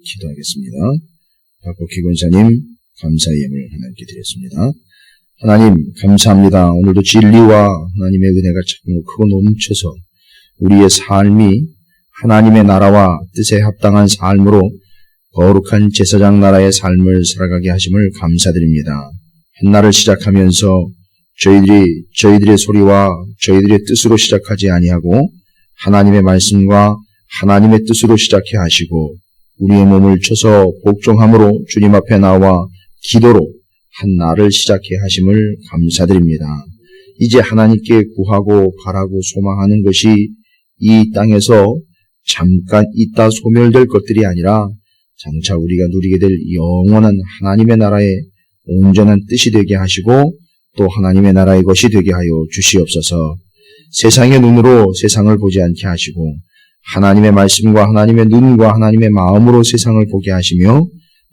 기도하겠습니다. 박복희 권사님 감사의 예물 하나님께 드렸습니다. 하나님 감사합니다. 오늘도 진리와 하나님의 은혜가 참으로 크고 넘쳐서 우리의 삶이 하나님의 나라와 뜻에 합당한 삶으로 거룩한 제사장 나라의 삶을 살아가게 하심을 감사드립니다. 한날을 시작하면서 저희들의 소리와 저희들의 뜻으로 시작하지 아니하고 하나님의 말씀과 하나님의 뜻으로 시작해 하시고 우리의 몸을 쳐서 복종함으로 주님 앞에 나와 기도로 한날을 시작해 하심을 감사드립니다. 이제 하나님께 구하고 바라고 소망하는 것이 이 땅에서 잠깐 있다 소멸될 것들이 아니라 장차 우리가 누리게 될 영원한 하나님의 나라의 온전한 뜻이 되게 하시고 또 하나님의 나라의 것이 되게 하여 주시옵소서. 세상의 눈으로 세상을 보지 않게 하시고 하나님의 말씀과 하나님의 눈과 하나님의 마음으로 세상을 보게 하시며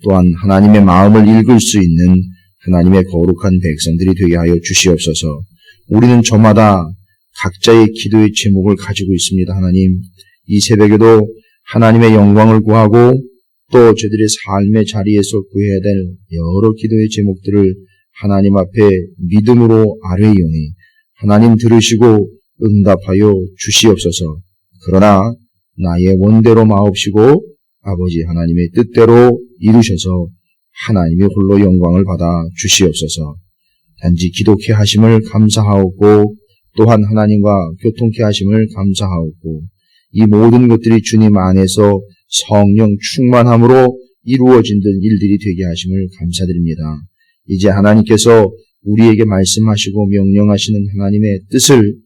또한 하나님의 마음을 읽을 수 있는 하나님의 거룩한 백성들이 되게 하여 주시옵소서. 우리는 저마다 각자의 기도의 제목을 가지고 있습니다. 하나님, 이 새벽에도 하나님의 영광을 구하고 또 저들의 삶의 자리에서 구해야 될 여러 기도의 제목들을 하나님 앞에 믿음으로 아뢰이오니 하나님 들으시고 응답하여 주시옵소서. 그러나 나의 원대로 마옵시고 아버지 하나님의 뜻대로 이루셔서 하나님의 홀로 영광을 받아 주시옵소서. 단지 기독케 하심을 감사하옵고 또한 하나님과 교통케 하심을 감사하옵고 이 모든 것들이 주님 안에서 성령 충만함으로 이루어진 일들이 되게 하심을 감사드립니다. 이제 하나님께서 우리에게 말씀하시고 명령하시는 하나님의 뜻을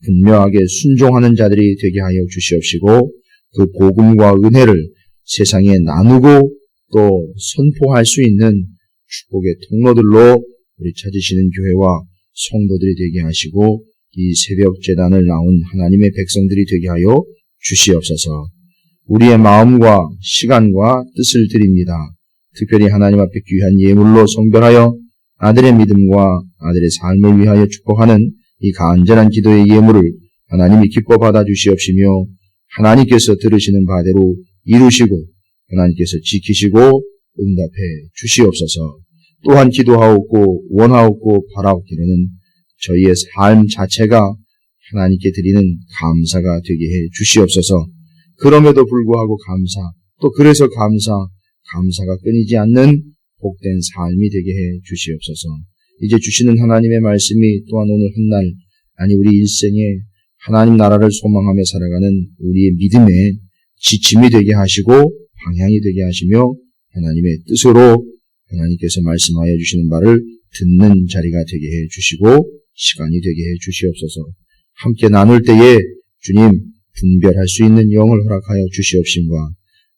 분명하게 순종하는 자들이 되게 하여 주시옵시고 그 복음과 은혜를 세상에 나누고 또 선포할 수 있는 축복의 통로들로 우리 찾으시는 교회와 성도들이 되게 하시고 이 새벽 제단을 나온 하나님의 백성들이 되게 하여 주시옵소서. 우리의 마음과 시간과 뜻을 드립니다. 특별히 하나님 앞에 귀한 예물로 성별하여 아들의 믿음과 아들의 삶을 위하여 축복하는 이 간절한 기도의 예물을 하나님이 기뻐 받아 주시옵시며 하나님께서 들으시는 바대로 이루시고 하나님께서 지키시고 응답해 주시옵소서. 또한 기도하옵고 원하옵고 바라옵기로는 저희의 삶 자체가 하나님께 드리는 감사가 되게 해 주시옵소서. 그럼에도 불구하고 또 그래서 감사가 끊이지 않는 복된 삶이 되게 해 주시옵소서. 이제 주시는 하나님의 말씀이 또한 오늘 한날 우리 일생에 하나님 나라를 소망하며 살아가는 우리의 믿음의 지침이 되게 하시고 방향이 되게 하시며 하나님의 뜻으로 하나님께서 말씀하여 주시는 바를 듣는 자리가 되게 해 주시고 시간이 되게 해 주시옵소서. 함께 나눌 때에 주님 분별할 수 있는 영을 허락하여 주시옵심과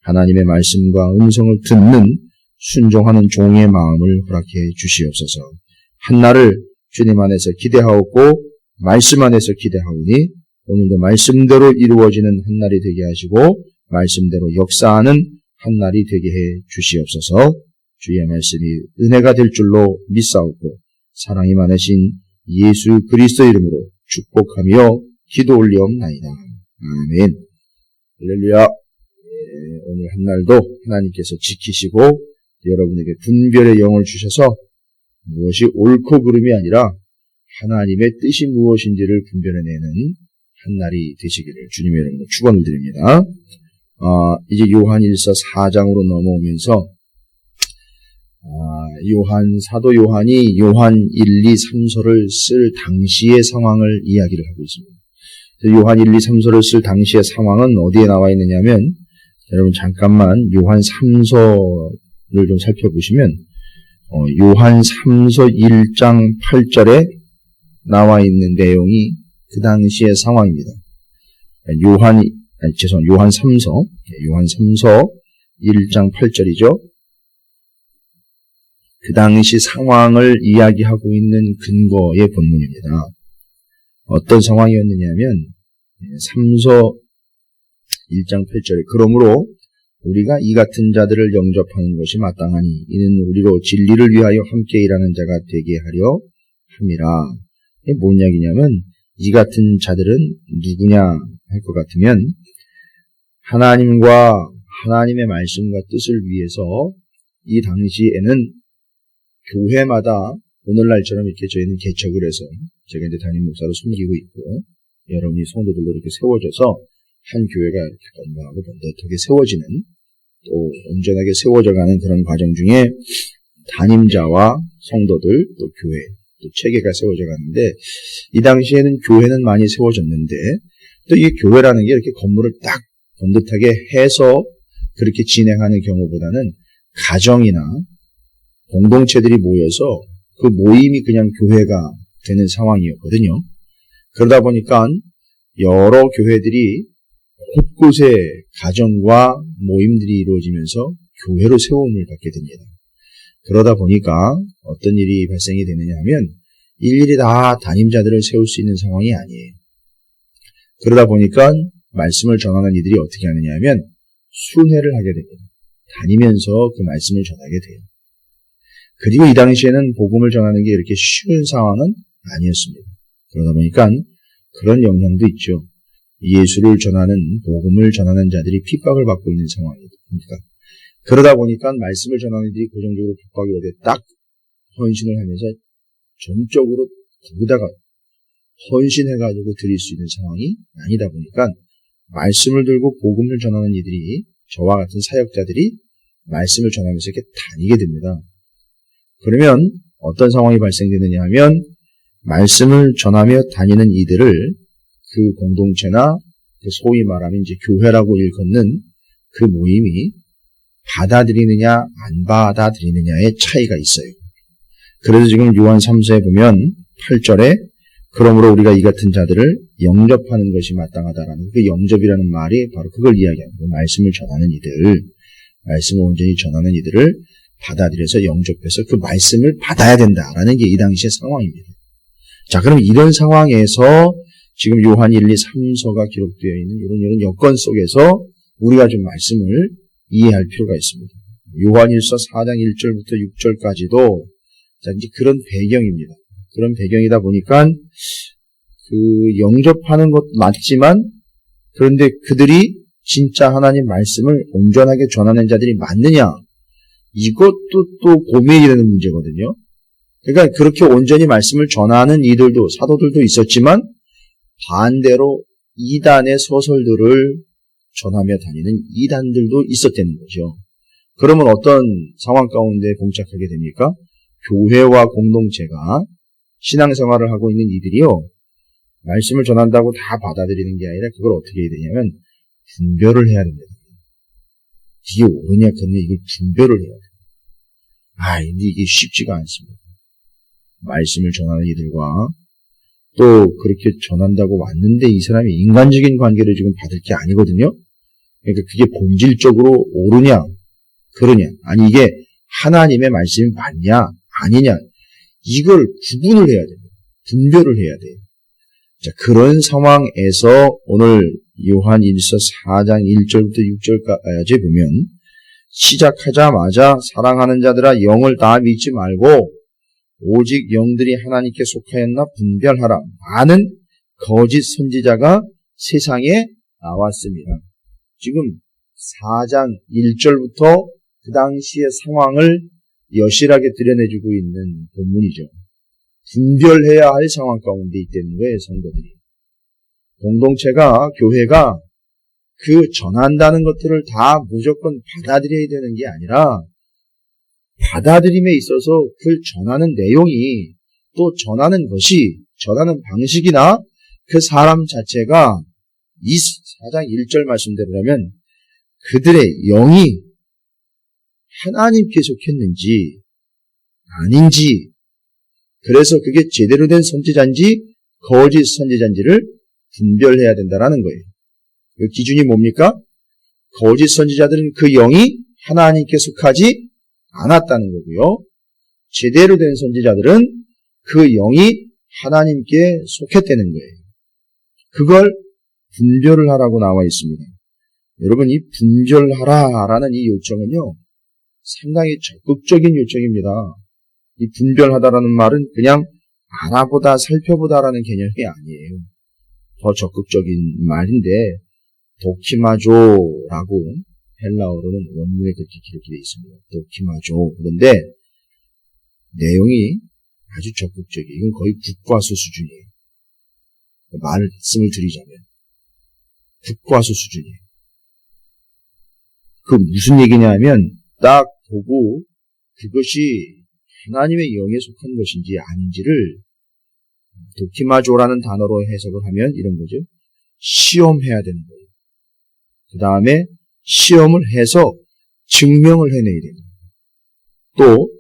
하나님의 말씀과 음성을 듣는 순종하는 종의 마음을 허락해 주시옵소서. 한날을 주님 안에서 기대하옵고 말씀 안에서 기대하오니 오늘도 말씀대로 이루어지는 한날이 되게 하시고 말씀대로 역사하는 한날이 되게 해 주시옵소서. 주의 말씀이 은혜가 될 줄로 믿사옵고 사랑이 많으신 예수 그리스도 이름으로 축복하며 기도 올리옵나이다. 아멘. 할렐루야. 오늘 한날도 하나님께서 지키시고 여러분에게 분별의 영을 주셔서 무엇이 옳고 그름이 아니라 하나님의 뜻이 무엇인지를 분별해내는 한날이 되시기를 주님의 이름으로 축원을 드립니다. 이제 요한일서 4장으로 넘어오면서 사도 요한이 요한 1, 2, 3서를 쓸 당시의 상황을 이야기를 하고 있습니다. 요한 1, 2, 3서를 쓸 당시의 상황은 어디에 나와 있느냐면 여러분 잠깐만 요한 3서를 좀 살펴보시면 요한 3서 1장 8절에 나와 있는 내용이 그 당시의 상황입니다. 요한 3서 1장 8절이죠. 그 당시 상황을 이야기하고 있는 근거의 본문입니다. 어떤 상황이었느냐면 3서 1장 8절에 그러므로 우리가 이 같은 자들을 영접하는 것이 마땅하니 이는 우리로 진리를 위하여 함께 일하는 자가 되게 하려 함이라. 이게 뭔 이야기냐면 이 같은 자들은 누구냐 할 것 같으면 하나님과 하나님의 말씀과 뜻을 위해서 이 당시에는 교회마다 오늘날처럼 이렇게 저희는 개척을 해서 제가 이제 담임 목사로 섬기고 있고 여러분이 성도들로 이렇게 세워져서 한 교회가 이렇게 건강하고 번듯하게 세워지는 또 온전하게 세워져가는 그런 과정 중에 담임자와 성도들 또 교회 또 체계가 세워져 가는데 이 당시에는 교회는 많이 세워졌는데 또 이 교회라는 게 이렇게 건물을 딱 번듯하게 해서 그렇게 진행하는 경우보다는 가정이나 공동체들이 모여서 그 모임이 그냥 교회가 되는 상황이었거든요. 그러다 보니까 여러 교회들이 곳곳에 가정과 모임들이 이루어지면서 교회로 세움을 받게 됩니다. 그러다 보니까 어떤 일이 발생이 되느냐 하면 일일이 다 담임자들을 세울 수 있는 상황이 아니에요. 그러다 보니까 말씀을 전하는 이들이 어떻게 하느냐 하면 순회를 하게 됩니다. 다니면서 그 말씀을 전하게 돼요. 그리고 이 당시에는 복음을 전하는 게 이렇게 쉬운 상황은 아니었습니다. 그러다 보니까 그런 영향도 있죠. 예수를 전하는 복음을 전하는 자들이 핍박을 받고 있는 상황이니까. 그러다 보니까 말씀을 전하는 이들이 고정적으로 핍박이 오되 딱 헌신을 하면서 전적으로 거기다가 헌신해가지고 드릴 수 있는 상황이 아니다 보니까 말씀을 들고 복음을 전하는 이들이 저와 같은 사역자들이 말씀을 전하면서 이렇게 다니게 됩니다. 그러면 어떤 상황이 발생되느냐 하면 말씀을 전하며 다니는 이들을 그 공동체나 그 소위 말하면 이제 교회라고 일컫는 그 모임이 받아들이느냐 안 받아들이느냐의 차이가 있어요. 그래서 지금 요한 3서에 보면 8절에 그러므로 우리가 이 같은 자들을 영접하는 것이 마땅하다라는 그 영접이라는 말이 바로 그걸 이야기합니다. 말씀을 전하는 이들, 말씀을 온전히 전하는 이들을 받아들여서 영접해서 그 말씀을 받아야 된다라는 게 이 당시의 상황입니다. 자, 그럼 이런 상황에서 지금 요한 1, 2, 3서가 기록되어 있는 이런 여건 속에서 우리가 좀 말씀을 이해할 필요가 있습니다. 요한 1서 4장 1절부터 6절까지도 자, 이제 그런 배경입니다. 그런 배경이다 보니까 그 영접하는 것도 맞지만 그런데 그들이 진짜 하나님 말씀을 온전하게 전하는 자들이 맞느냐? 이것도 또 고민이 되는 문제거든요. 그러니까 그렇게 온전히 말씀을 전하는 이들도 사도들도 있었지만 반대로 이단의 서설들을 전하며 다니는 이단들도 있었다는 거죠. 그러면 어떤 상황 가운데 봉착하게 됩니까? 교회와 공동체가 신앙생활을 하고 있는 이들이요. 말씀을 전한다고 다 받아들이는 게 아니라 그걸 어떻게 해야 되냐면 분별을 해야 됩니다. 이게 옳으냐 그러냐 이걸 분별을 해야 돼요. 근데 이게 쉽지가 않습니다. 말씀을 전하는 이들과 또 그렇게 전한다고 왔는데 이 사람이 인간적인 관계를 지금 받을 게 아니거든요. 그러니까 그게 본질적으로 옳으냐 그러냐 아니 이게 하나님의 말씀이 맞냐 아니냐 이걸 구분을 해야 됩니다. 분별을 해야 돼요. 자, 그런 상황에서 오늘 요한 1서 4장 1절부터 6절까지 보면 시작하자마자 사랑하는 자들아 영을 다 믿지 말고 오직 영들이 하나님께 속하였나 분별하라. 많은 거짓 선지자가 세상에 나왔습니다. 지금 4장 1절부터 그 당시의 상황을 여실하게 드러내주고 있는 본문이죠. 분별해야 할 상황 가운데 있다는 거예요, 성도들이. 공동체가, 교회가 그 전한다는 것들을 다 무조건 받아들여야 되는 게 아니라 받아들임에 있어서 그 전하는 내용이 또 전하는 것이, 전하는 방식이나 그 사람 자체가 이 4장 1절 말씀대로라면 그들의 영이 하나님께 속했는지 아닌지 그래서 그게 제대로 된 선지자인지 거짓 선지자인지를 분별해야 된다는 거예요. 그 기준이 뭡니까? 거짓 선지자들은 그 영이 하나님께 속하지 않았다는 거고요. 제대로 된 선지자들은 그 영이 하나님께 속했다는 거예요. 그걸 분별을 하라고 나와 있습니다. 여러분 이 분별하라라는 이 요청은요. 상당히 적극적인 요청입니다. 이 분별하다라는 말은 그냥 알아보다 살펴보다라는 개념이 아니에요. 더 적극적인 말인데 도키마조라고 헬라어로는 원문에 그렇게 기록되어 있습니다. 도키마조. 그런데 내용이 아주 적극적이에요. 이건 거의 국과수 수준이에요. 말씀을 드리자면 국과수 수준이에요. 그 무슨 얘기냐 하면 딱 보고 그것이 하나님의 영에 속한 것인지 아닌지를 도키마조라는 단어로 해석을 하면 이런 거죠. 시험해야 되는 거예요. 그 다음에 시험을 해서 증명을 해내야 되는 거예요. 또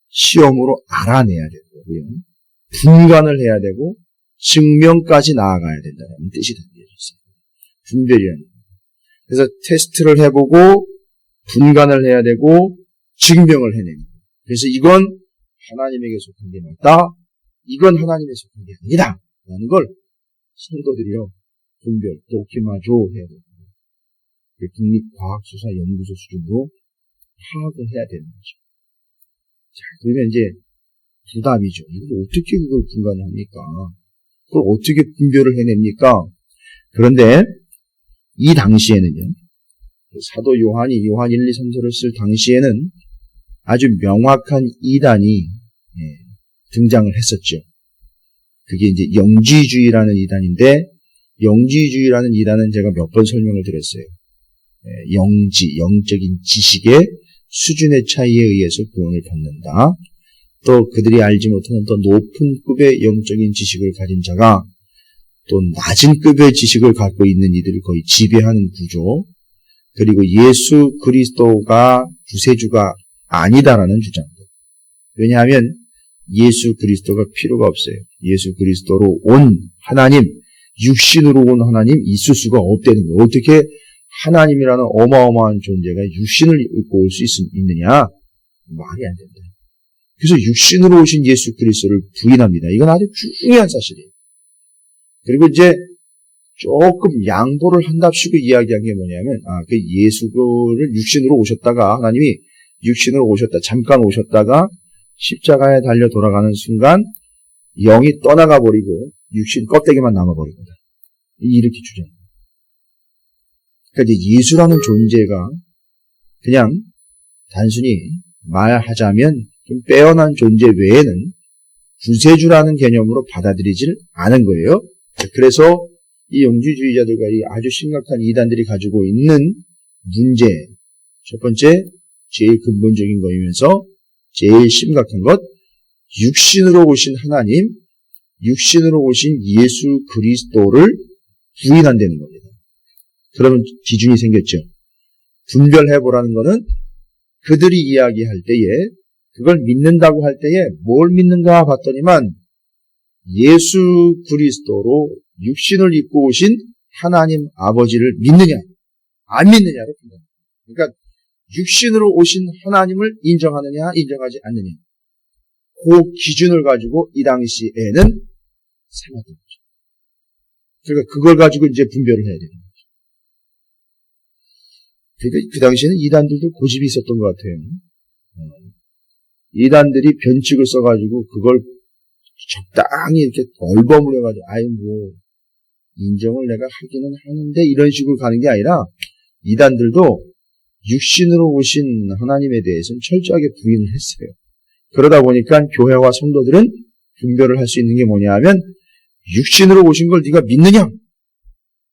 시험으로 알아내야 되는 거고요. 분간을 해야 되고 증명까지 나아가야 된다는 뜻이 담겨져 있어요. 분별이라는 거예요. 그래서 테스트를 해보고 분간을 해야 되고 증명을 해내는 거예요. 그래서 이건 하나님에게 속한 게 맞다. 이건 하나님에 속한 게 아니다. 라는 걸 성도들이요. 분별, 도키마조 해야 됩니다. 국립과학수사연구소 수준으로 파악을 해야 되는 거죠. 자, 그러면 이제 부담이죠. 이걸 어떻게 그걸 분간합니까? 그걸 어떻게 분별을 해냅니까? 그런데 이 당시에는요. 사도 요한이 요한 1, 2, 3서를 쓸 당시에는 아주 명확한 이단이 등장을 했었죠. 그게 이제 영지주의라는 이단인데 영지주의라는 이단은 제가 몇 번 설명을 드렸어요. 영적인 지식의 수준의 차이에 의해서 구원을 받는다. 또 그들이 알지 못하는 더 높은 급의 영적인 지식을 가진 자가 또 낮은 급의 지식을 갖고 있는 이들을 거의 지배하는 구조. 그리고 예수 그리스도가 구세주가 아니다라는 주장입니다. 왜냐하면 예수 그리스도가 필요가 없어요. 예수 그리스도로 온 하나님, 육신으로 온 하나님 있을 수가 없다는 거예요. 어떻게 하나님이라는 어마어마한 존재가 육신을 입고 올 수 있느냐? 말이 안 된다. 그래서 육신으로 오신 예수 그리스도를 부인합니다. 이건 아주 중요한 사실이에요. 그리고 이제 조금 양보를 한답시고 이야기한 게 뭐냐면, 그 예수를 육신으로 오셨다가, 하나님이 육신으로 오셨다, 잠깐 오셨다가, 십자가에 달려 돌아가는 순간, 영이 떠나가 버리고, 육신 껍데기만 남아버립니다. 이렇게 주장합니다. 그러니까 이제 예수라는 존재가, 그냥, 단순히 말하자면, 좀 빼어난 존재 외에는, 구세주라는 개념으로 받아들이질 않은 거예요. 그래서, 이 영지주의자들과 이 아주 심각한 이단들이 가지고 있는 문제, 첫 번째, 제일 근본적인 거이면서 제일 심각한 것, 육신으로 오신 하나님, 육신으로 오신 예수 그리스도를 부인한다는 겁니다. 그러면 기준이 생겼죠. 분별해보라는 거는 그들이 이야기할 때에, 그걸 믿는다고 할 때에 뭘 믿는가 봤더니만 예수 그리스도로 육신을 입고 오신 하나님 아버지를 믿느냐, 안 믿느냐를 판단합니다. 그러니까 육신으로 오신 하나님을 인정하느냐, 인정하지 않느냐. 그 기준을 가지고 이 당시에는 삼았던 거죠. 그러니까 그걸 가지고 이제 분별을 해야 되는 거죠. 그러니까 그 당시에는 이단들도 고집이 있었던 것 같아요. 이단들이 변칙을 써가지고 그걸 적당히 이렇게 얼버무려가지고, 인정을 내가 하기는 하는데, 이런 식으로 가는 게 아니라, 이단들도 육신으로 오신 하나님에 대해서는 철저하게 부인을 했어요. 그러다 보니까 교회와 성도들은 분별을 할 수 있는 게 뭐냐 하면, 육신으로 오신 걸 네가 믿느냐?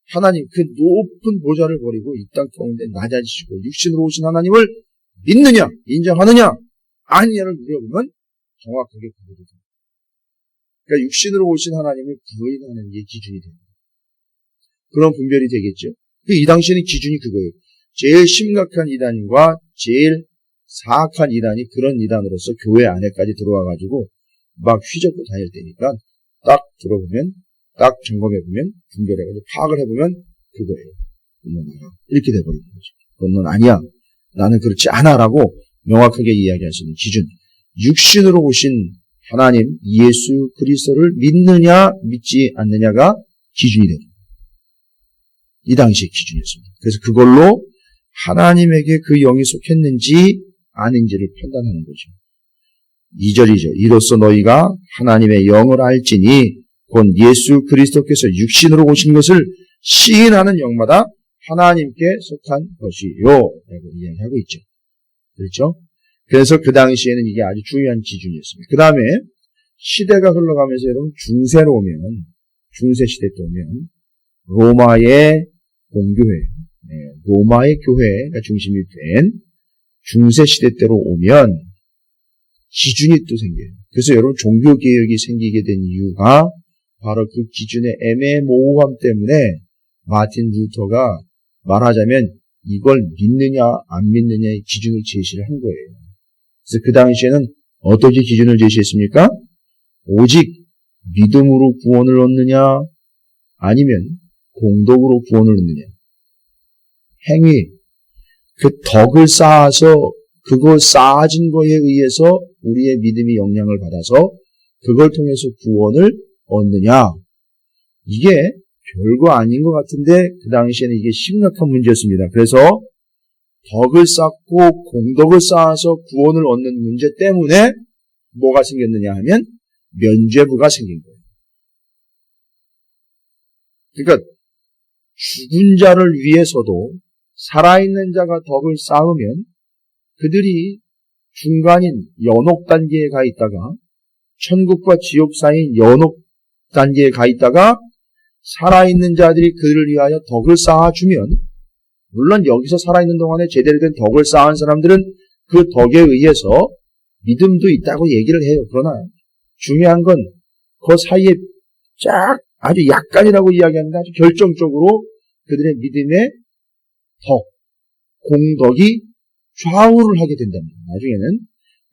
하나님, 그 높은 보좌를 버리고 이 땅 가운데 낮아지시고, 육신으로 오신 하나님을 믿느냐? 인정하느냐? 아니냐를 물어보면, 정확하게 구분이 됩니다. 그러니까 육신으로 오신 하나님을 부인하는 게 기준이 됩니다. 그런 분별이 되겠죠. 이 당시에는 기준이 그거예요. 제일 심각한 이단과 제일 사악한 이단이 그런 이단으로서 교회 안에까지 들어와가지고 막 휘젓고 다닐 때니까 딱 들어보면, 딱 점검해보면, 분별해가지고 파악을 해보면 그거예요. 이렇게 돼버리는 거죠. 그건 넌 아니야. 나는 그렇지 않아라고 명확하게 이야기할 수 있는 기준. 육신으로 오신 하나님 예수 그리스도를 믿느냐 믿지 않느냐가 기준이 됩니다. 이 당시의 기준이었습니다. 그래서 그걸로 하나님에게 그 영이 속했는지 아닌지를 판단하는 거죠. 2절이죠. 이로써 너희가 하나님의 영을 알지니 곧 예수 그리스도께서 육신으로 오신 것을 시인하는 영마다 하나님께 속한 것이요 라고 이야기하고 있죠. 그렇죠? 그래서 그 당시에는 이게 아주 중요한 기준이었습니다. 그 다음에 시대가 흘러가면서 여러분 중세로 오면, 중세 시대 때 오면 로마의 공교회, 로마의 교회가 중심이 된 중세 시대 때로 오면 기준이 또 생겨요. 그래서 여러분 종교개혁이 생기게 된 이유가 바로 그 기준의 애매모호함 때문에 마틴 루터가 말하자면 이걸 믿느냐 안 믿느냐의 기준을 제시를 한 거예요. 그래서 그 당시에는 어떻게 기준을 제시했습니까? 오직 믿음으로 구원을 얻느냐 아니면 공덕으로 구원을 얻느냐. 행위, 그 덕을 쌓아서 그거 쌓아진 거에 의해서 우리의 믿음이 영향을 받아서 그걸 통해서 구원을 얻느냐. 이게 별거 아닌 것 같은데 그 당시에는 이게 심각한 문제였습니다. 그래서 덕을 쌓고 공덕을 쌓아서 구원을 얻는 문제 때문에 뭐가 생겼느냐 하면 면죄부가 생긴 거예요. 그러니까 죽은 자를 위해서도 살아있는 자가 덕을 쌓으면 그들이 중간인 연옥 단계에 가 있다가 천국과 지옥 사이인 연옥 단계에 가 있다가 살아있는 자들이 그들을 위하여 덕을 쌓아주면 물론 여기서 살아있는 동안에 제대로 된 덕을 쌓은 사람들은 그 덕에 의해서 믿음도 있다고 얘기를 해요. 그러나 중요한 건 그 사이에 아주 약간이라고 이야기하는데 아주 결정적으로 그들의 믿음의 덕, 공덕이 좌우를 하게 된답니다. 나중에는.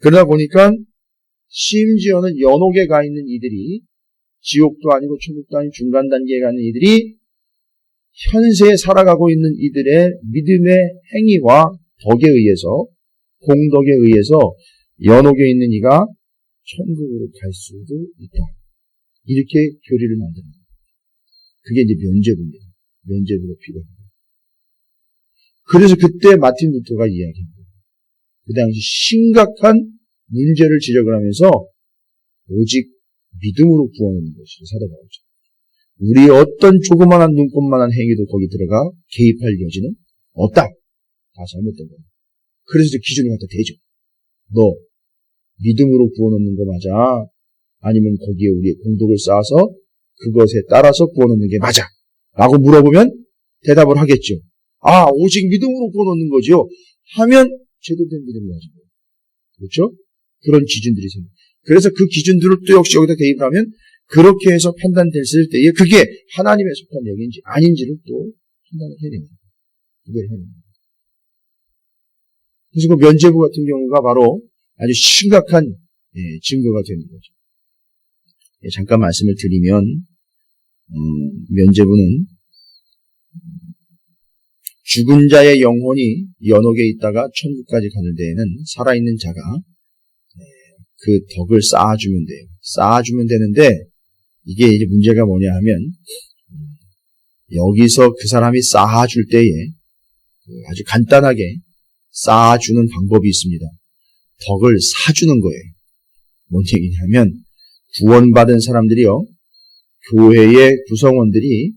그러다 보니까 심지어는 연옥에 가 있는 이들이 지옥도 아니고 천국도 아닌 중간 단계에 가는 이들이 현세에 살아가고 있는 이들의 믿음의 행위와 덕에 의해서 공덕에 의해서 연옥에 있는 이가 천국으로 갈 수도 있다. 이렇게 교리를 만듭니다. 그게 이제 면죄부입니다. 면죄부가 필요합니다. 그래서 그때 마틴 루터가 이야기합니다. 그 당시 심각한 문제를 지적을 하면서 오직 믿음으로 구원하는 것이죠. 사도 바울죠. 우리의 어떤 조그만한 눈꽃만한 행위도 거기 들어가 개입할 여지는 없다. 다 잘못된 거예요. 그래서 기준을 갖다 대죠. 너 믿음으로 구원 얻는 거 맞아? 아니면 거기에 우리의 공덕을 쌓아서 그것에 따라서 구원 얻는 게 맞아? 라고 물어보면 대답을 하겠죠. 아, 오직 믿음으로 구원 얻는 거죠. 하면 제대로 된 믿음을 가진 거예요. 그렇죠? 그런 기준들이 생겨요. 그래서 그 기준들을 또 역시 여기다 대입을 하면 그렇게 해서 판단됐을 때에 그게 하나님의 속한 영인지 아닌지를 또 판단을 해야 됩니다. 구별을 해야 됩니다. 그래서 그 면죄부 같은 경우가 바로 아주 심각한 증거가 되는 거죠. 잠깐 말씀을 드리면 면죄부는 죽은 자의 영혼이 연옥에 있다가 천국까지 가는 데에는 살아있는 자가 그 덕을 쌓아주면 돼요. 쌓아주면 되는데 이게 이제 문제가 뭐냐 하면 여기서 그 사람이 쌓아줄 때에 아주 간단하게 쌓아주는 방법이 있습니다. 덕을 사주는 거예요. 뭔 얘기냐면 구원받은 사람들이요. 교회의 구성원들이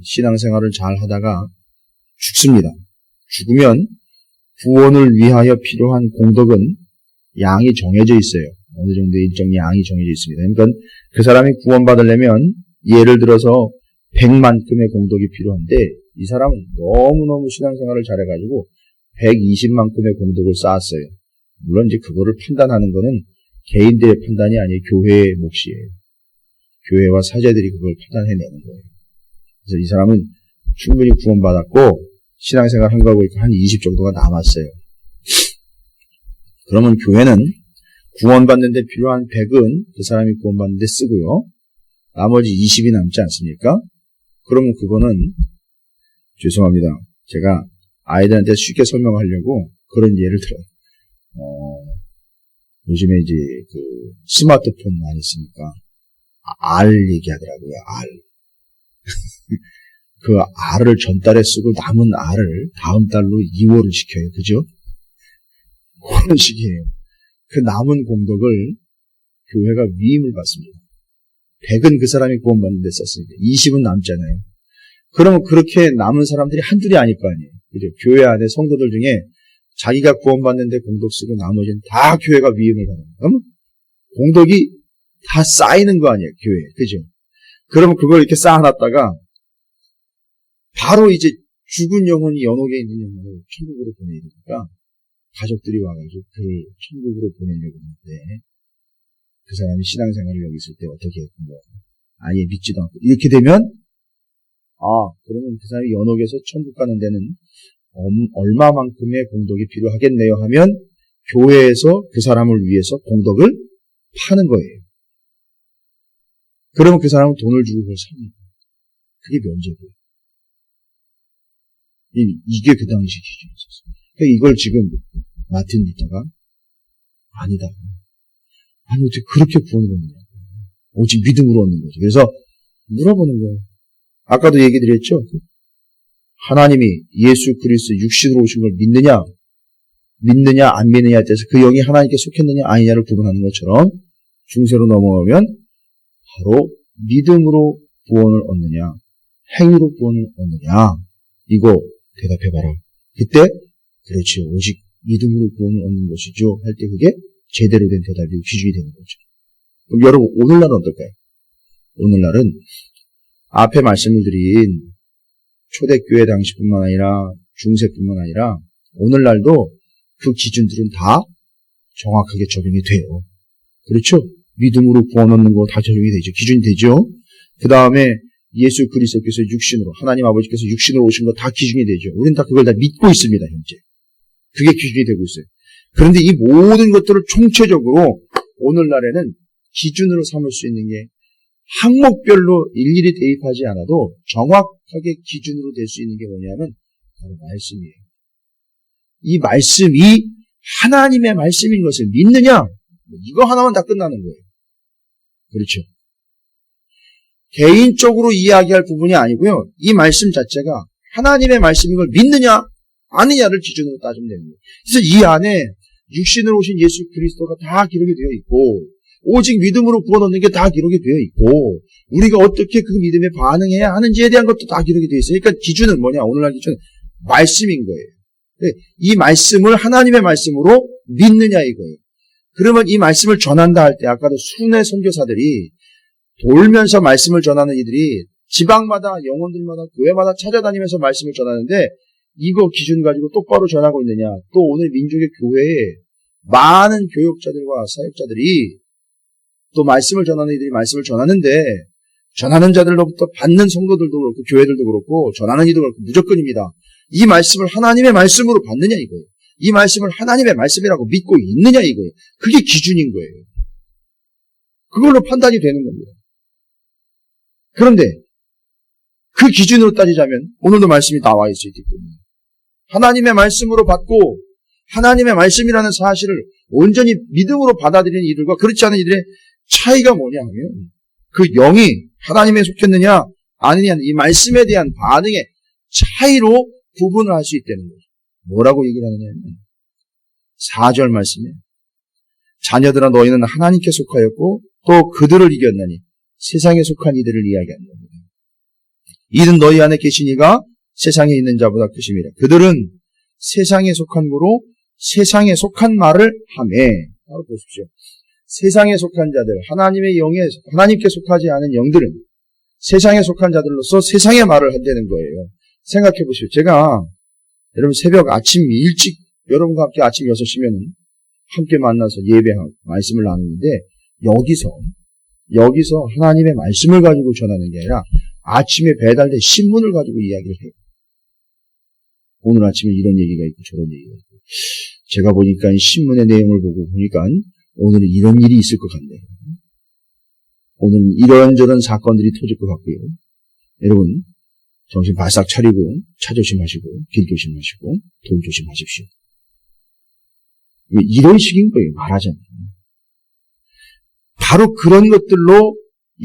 신앙생활을 잘 하다가 죽습니다. 죽으면 구원을 위하여 필요한 공덕은 양이 정해져 있어요. 어느 정도 일정 양이 정해져 있습니다. 그러니까 그 사람이 구원받으려면 예를 들어서 100만큼의 공덕이 필요한데 이 사람은 너무너무 신앙생활을 잘해가지고 120만큼의 공덕을 쌓았어요. 물론 이제 그거를 판단하는 거는 개인들의 판단이 아니에요. 교회의 몫이에요. 교회와 사제들이 그걸 판단해내는 거예요. 그래서 이 사람은 충분히 구원받았고 신앙생활 한 거하고 한 20 정도가 남았어요. 그러면 교회는 구원받는 데 필요한 100은 그 사람이 구원받는 데 쓰고요. 나머지 20이 남지 않습니까? 그러면 그거는 죄송합니다. 제가 아이들한테 쉽게 설명하려고 그런 예를 들어요. 요즘에 이제 그 스마트폰 많이 쓰니까 알 얘기하더라고요. 알. 그 알을 전달에 쓰고 남은 알을 다음 달로 2월을 시켜요. 그죠? 그런 식이에요. 그 남은 공덕을 교회가 위임을 받습니다. 100은 그 사람이 구원받는 데 썼으니까 20은 남잖아요. 그러면 그렇게 남은 사람들이 한둘이 아닐 거 아니에요. 그죠? 교회 안에 성도들 중에 자기가 구원받는데 공덕 쓰고 나머지는 다 교회가 위임을 받는 거예요. 그러면 공덕이 다 쌓이는 거 아니에요, 교회에. 그죠? 그러면 그걸 이렇게 쌓아놨다가 바로 이제 죽은 영혼이 연옥에 있는 영혼을 천국으로 보내야 되니까 가족들이 와가지고 그를 천국으로 보내려고 하는데 그 사람이 신앙생활을 여기 있을 때 어떻게 했고 아예 믿지도 않고 이렇게 되면 그러면 그 사람이 연옥에서 천국 가는 데는 얼마만큼의 공덕이 필요하겠네요 하면 교회에서 그 사람을 위해서 공덕을 파는 거예요. 그러면 그 사람은 돈을 주고 그걸 삽니다. 그게 면제고요. 이게 그 당시 기준이었어요. 그러니까 이걸 지금 마틴 루터가 아니다. 아니 어떻게 그렇게 구원을 얻느냐. 오직 믿음으로 얻는 거죠. 그래서 물어보는 거예요. 아까도 얘기 드렸죠. 하나님이 예수 그리스도 육신으로 오신 걸 믿느냐 안 믿느냐에 대해서 그 영이 하나님께 속했느냐 아니냐를 구분하는 것처럼 중세로 넘어가면 바로 믿음으로 구원을 얻느냐 행위로 구원을 얻느냐 이거 대답해봐라. 그때 그렇지 오직 믿음으로 구원을 얻는 것이죠 할 때 그게 제대로 된 대답이고 기준이 되는 거죠. 그럼 여러분 오늘날은 어떨까요? 오늘날은 앞에 말씀을 드린 초대교회 당시뿐만 아니라 중세뿐만 아니라 오늘날도 그 기준들은 다 정확하게 적용이 돼요. 그렇죠? 믿음으로 구원 얻는 거 다 적용이 되죠. 기준이 되죠. 그 다음에 예수 그리스도께서 육신으로 하나님 아버지께서 육신으로 오신 거 다 기준이 되죠. 우리는 다 그걸 다 믿고 있습니다. 현재. 그게 기준이 되고 있어요. 그런데 이 모든 것들을 총체적으로 오늘날에는 기준으로 삼을 수 있는 게 항목별로 일일이 대입하지 않아도 정확하게 기준으로 될 수 있는 게 뭐냐면 바로 말씀이에요. 이 말씀이 하나님의 말씀인 것을 믿느냐? 이거 하나만 다 끝나는 거예요. 그렇죠? 개인적으로 이야기할 부분이 아니고요. 이 말씀 자체가 하나님의 말씀인 걸 믿느냐? 아니냐를 기준으로 따지면 되는 거예요. 그래서 이 안에 육신으로 오신 예수 그리스도가 다 기록이 되어 있고 오직 믿음으로 구원 얻는 게 다 기록이 되어 있고 우리가 어떻게 그 믿음에 반응해야 하는지에 대한 것도 다 기록이 되어 있어요. 그러니까 기준은 뭐냐? 오늘날 기준은 말씀인 거예요. 이 말씀을 하나님의 말씀으로 믿느냐 이거예요. 그러면 이 말씀을 전한다 할 때 아까도 순회 선교사들이 돌면서 말씀을 전하는 이들이 지방마다 영혼들마다 교회마다 찾아다니면서 말씀을 전하는데 이거 기준 가지고 똑바로 전하고 있느냐. 또 오늘 민족의 교회에 많은 교역자들과 사역자들이 또 말씀을 전하는 이들이 말씀을 전하는데 전하는 자들로부터 받는 성도들도 그렇고 교회들도 그렇고 전하는 이들도 그렇고 무조건입니다. 이 말씀을 하나님의 말씀으로 받느냐 이거예요. 이 말씀을 하나님의 말씀이라고 믿고 있느냐 이거예요. 그게 기준인 거예요. 그걸로 판단이 되는 겁니다. 그런데 그 기준으로 따지자면 오늘도 말씀이 나와 있기 때문에 하나님의 말씀으로 받고 하나님의 말씀이라는 사실을 온전히 믿음으로 받아들이는 이들과 그렇지 않은 이들의 차이가 뭐냐 하면 그 영이 하나님에 속했느냐 아니냐 이 말씀에 대한 반응의 차이로 구분을 할 수 있다는 거죠. 뭐라고 얘기를 하느냐면 4절 말씀에 자녀들아 너희는 하나님께 속하였고 또 그들을 이겼나니 세상에 속한 이들을 이야기하는 겁니다. 이는 너희 안에 계신 이가 세상에 있는 자보다 크심이라. 그들은 세상에 속한 거로 세상에 속한 말을 하매. 바로 보십시오. 세상에 속한 자들, 하나님의 영에 하나님께 속하지 않은 영들은 세상에 속한 자들로서 세상의 말을 한다는 거예요. 생각해 보십시오. 제가 여러분 새벽 아침 일찍 여러분과 함께 아침 6시면 함께 만나서 예배하고 말씀을 나누는데 여기서 하나님의 말씀을 가지고 전하는 게 아니라 아침에 배달된 신문을 가지고 이야기를 해요. 오늘 아침에 이런 얘기가 있고 저런 얘기가 있고 제가 보니까 신문의 내용을 보고 보니까 오늘은 이런 일이 있을 것 같네요. 오늘은 이런저런 사건들이 터질 것 같고요. 여러분 정신 바싹 차리고 차 조심하시고 길 조심하시고 돈 조심하십시오. 이런 식인 거예요. 말하자면. 바로 그런 것들로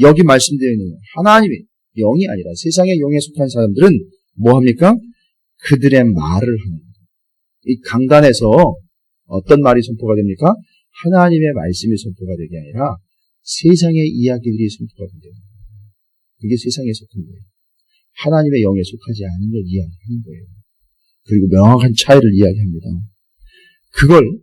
여기 말씀되어 있는 하나님의 영이 아니라 세상의 영에 속한 사람들은 뭐합니까? 그들의 말을 하는 거예요. 이 강단에서 어떤 말이 선포가 됩니까? 하나님의 말씀이 선포가 되게 아니라 세상의 이야기들이 선포가 됩니다. 그게 세상에 속한 거예요. 하나님의 영에 속하지 않은 걸 이야기하는 거예요. 그리고 명확한 차이를 이야기합니다. 그걸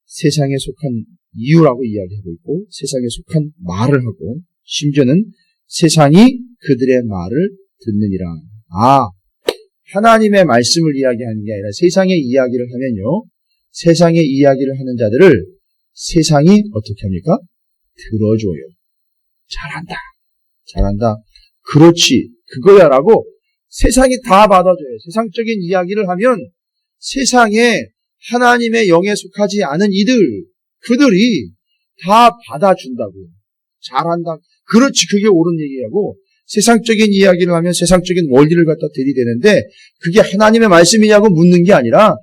세상에 속한 이유라고 이야기하고 있고 세상에 속한 말을 하고 심지어는 세상이 그들의 말을 듣느니라. 하나님의 말씀을 이야기하는 게 아니라 세상의 이야기를 하면요. 세상의 이야기를 하는 자들을 세상이 어떻게 합니까? 들어줘요. 잘한다. 그렇지. 그거야 라고 세상이 다 받아줘요. 세상적인 이야기를 하면 세상에 하나님의 영에 속하지 않은 그들이 다 받아준다고요. 잘한다. 그렇지. 그게 옳은 얘기하고 세상적인 이야기를 하면 세상적인 원리를 갖다 들이대는데 그게 하나님의 말씀이냐고 묻는 게 아니라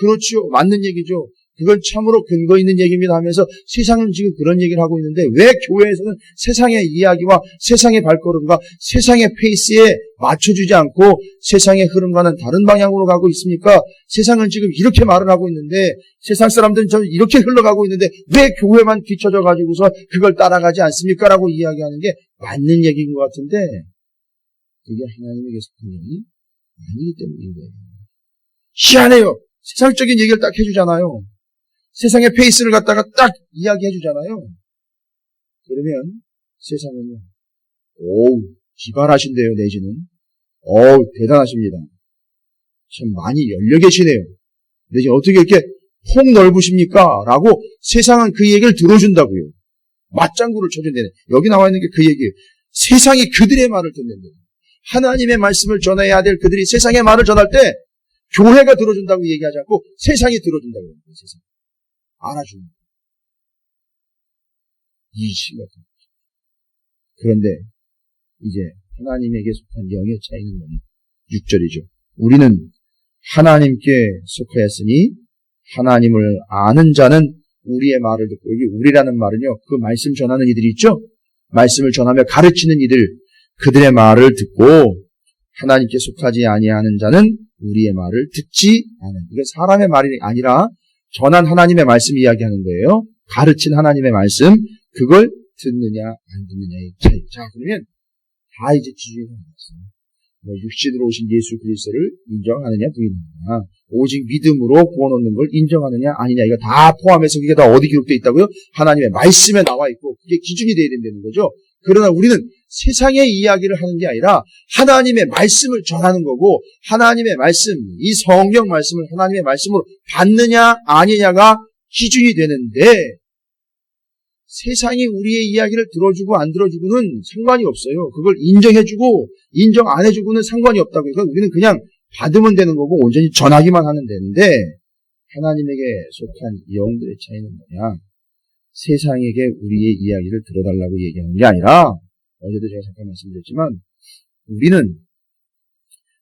그렇죠. 맞는 얘기죠. 그건 참으로 근거 있는 얘기입니다 하면서 세상은 지금 그런 얘기를 하고 있는데 왜 교회에서는 세상의 이야기와 세상의 발걸음과 세상의 페이스에 맞춰주지 않고 세상의 흐름과는 다른 방향으로 가고 있습니까? 세상은 지금 이렇게 말을 하고 있는데 세상 사람들은 저는 이렇게 흘러가고 있는데 왜 교회만 뒤쳐져 가지고서 그걸 따라가지 않습니까? 라고 이야기하는 게 맞는 얘기인 것 같은데 그게 하나님에게 속한 영이 아니기 때문인 거예요. 희한해요. 세상적인 얘기를 딱 해주잖아요. 세상의 페이스를 갖다가 딱 이야기해 주잖아요. 그러면 세상은요. 기발하신데요, 내지는. 대단하십니다. 참 많이 열려 계시네요. 내지는 어떻게 이렇게 폭 넓으십니까? 라고 세상은 그 얘기를 들어준다고요. 맞장구를 쳐준다네. 여기 나와 있는 게 그 얘기예요. 세상이 그들의 말을 듣는다. 하나님의 말씀을 전해야 될 그들이 세상의 말을 전할 때 교회가 들어준다고 얘기하지 않고 세상이 들어준다고 합니다. 세상. 알아주는 거예요. 이 심각한 거죠. 그런데 이제 하나님에게 속한 영의 차이는 뭐냐? 6절이죠. 우리는 하나님께 속하였으니 하나님을 아는 자는 우리의 말을 듣고 여기 우리라는 말은요. 그 말씀 전하는 이들이 있죠. 말씀을 전하며 가르치는 이들 그들의 말을 듣고 하나님께 속하지 아니하는 자는 우리의 말을 듣지 않은. 이게 사람의 말이 아니라 전한 하나님의 말씀 이야기하는 거예요. 가르친 하나님의 말씀, 그걸 듣느냐 안 듣느냐의 차이. 자, 그러면 다 이제 기준이 나왔어요. 육신으로 오신 예수 그리스도를 인정하느냐 부인하느냐, 오직 믿음으로 구원 얻는 걸 인정하느냐 아니냐, 이거 다 포함해서 그게 다 어디 기록되어 있다고요? 하나님의 말씀에 나와 있고 그게 기준이 돼야 된다는 거죠. 그러나 우리는 세상의 이야기를 하는 게 아니라 하나님의 말씀을 전하는 거고 하나님의 말씀, 이 성경 말씀을 하나님의 말씀으로 받느냐 아니냐가 기준이 되는데 세상이 우리의 이야기를 들어주고 안 들어주고는 상관이 없어요. 그걸 인정해주고 인정 안 해주고는 상관이 없다고. 그러니까 우리는 그냥 받으면 되는 거고 온전히 전하기만 하면 되는데 하나님에게 속한 영들의 차이는 뭐냐? 세상에게 우리의 이야기를 들어달라고 얘기하는 게 아니라 어제도 제가 잠깐 말씀드렸지만 우리는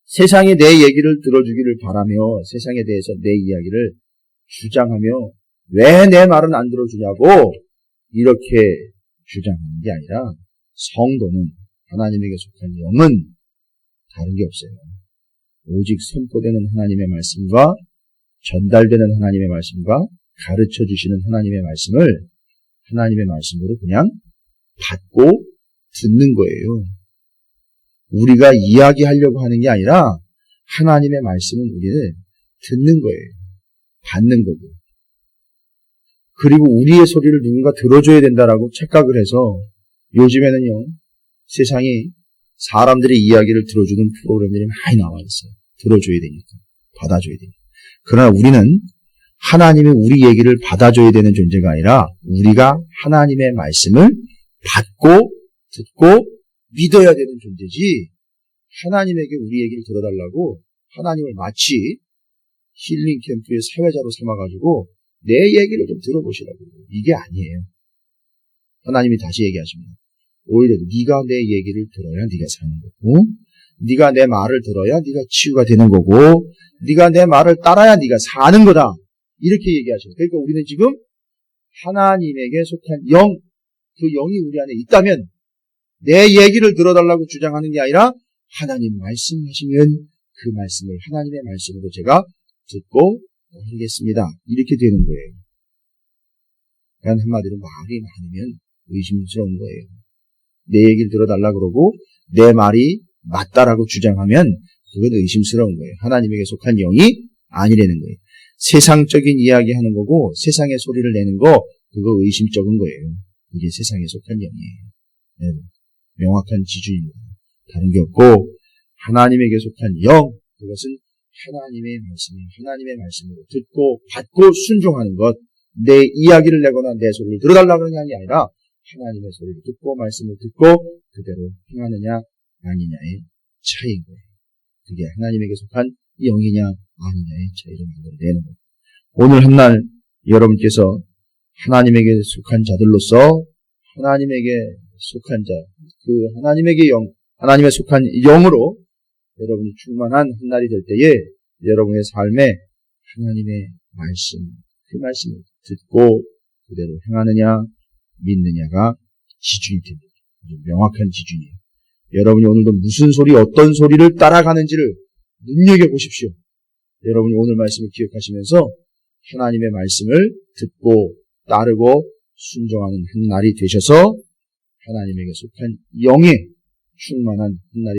세상에 내 얘기를 들어주기를 바라며 세상에 대해서 내 이야기를 주장하며 왜 내 말은 안 들어주냐고 이렇게 주장하는 게 아니라 성도는 하나님에게 속한 영은 다른 게 없어요. 오직 선포되는 하나님의 말씀과 전달되는 하나님의 말씀과 가르쳐 주시는 하나님의 말씀을 하나님의 말씀으로 그냥 받고 듣는 거예요. 우리가 이야기하려고 하는 게 아니라 하나님의 말씀은 우리는 듣는 거예요. 받는 거고. 그리고 우리의 소리를 누군가 들어줘야 된다라고 착각을 해서 요즘에는요, 세상이 사람들의 이야기를 들어주는 프로그램들이 많이 나와 있어요. 들어줘야 되니까. 받아줘야 되니까. 그러나 우리는 하나님이 우리 얘기를 받아줘야 되는 존재가 아니라 우리가 하나님의 말씀을 받고 듣고 믿어야 되는 존재지 하나님에게 우리 얘기를 들어달라고 하나님을 마치 힐링 캠프의 사회자로 삼아가지고 내 얘기를 좀 들어보시라고. 이게 아니에요. 하나님이 다시 얘기하십니다. 오히려 네가 내 얘기를 들어야 네가 사는 거고 네가 내 말을 들어야 네가 치유가 되는 거고 네가 내 말을 따라야 네가 사는 거다. 이렇게 얘기하십니다. 그러니까 우리는 지금 하나님에게 속한 영, 그 영이 우리 안에 있다면 내 얘기를 들어달라고 주장하는 게 아니라 하나님 말씀하시면 그 말씀을 하나님의 말씀으로 제가 듣고 하겠습니다. 이렇게 되는 거예요. 그냥 한마디로 말이 많으면 의심스러운 거예요. 내 얘기를 들어달라 그러고 내 말이 맞다라고 주장하면 그건 의심스러운 거예요. 하나님에게 속한 영이 아니라는 거예요. 세상적인 이야기 하는 거고 세상의 소리를 내는 거 그거 의심적인 거예요. 이게 세상에 속한 영이에요. 네, 명확한 기준입니다. 다른 게 없고 하나님에게 속한 영 그것은 하나님의 말씀이에요. 하나님의 말씀을 듣고 받고 순종하는 것 내 이야기를 내거나 내 소리를 들어달라고 하는 게 아니라 하나님의 소리를 듣고 말씀을 듣고 그대로 행하느냐 아니냐의 차이인 거예요. 그게 하나님에게 속한 영이냐 아니냐의 차이를 만들어내는 거예요. 오늘 한날 여러분께서 하나님에게 속한 자들로서 하나님에게 속한 자, 그 하나님에게 영, 하나님에 속한 영으로 여러분이 충만한 한날이 될 때에 여러분의 삶에 하나님의 말씀, 그 말씀을 듣고 그대로 행하느냐 믿느냐가 기준이 됩니다. 명확한 기준이에요. 여러분이 오늘도 무슨 소리, 어떤 소리를 따라가는지를 눈여겨보십시오. 여러분이 오늘 말씀을 기억하시면서 하나님의 말씀을 듣고 따르고 순종하는 한 날이 되셔서 하나님에게 속한 영에 충만한 한 날이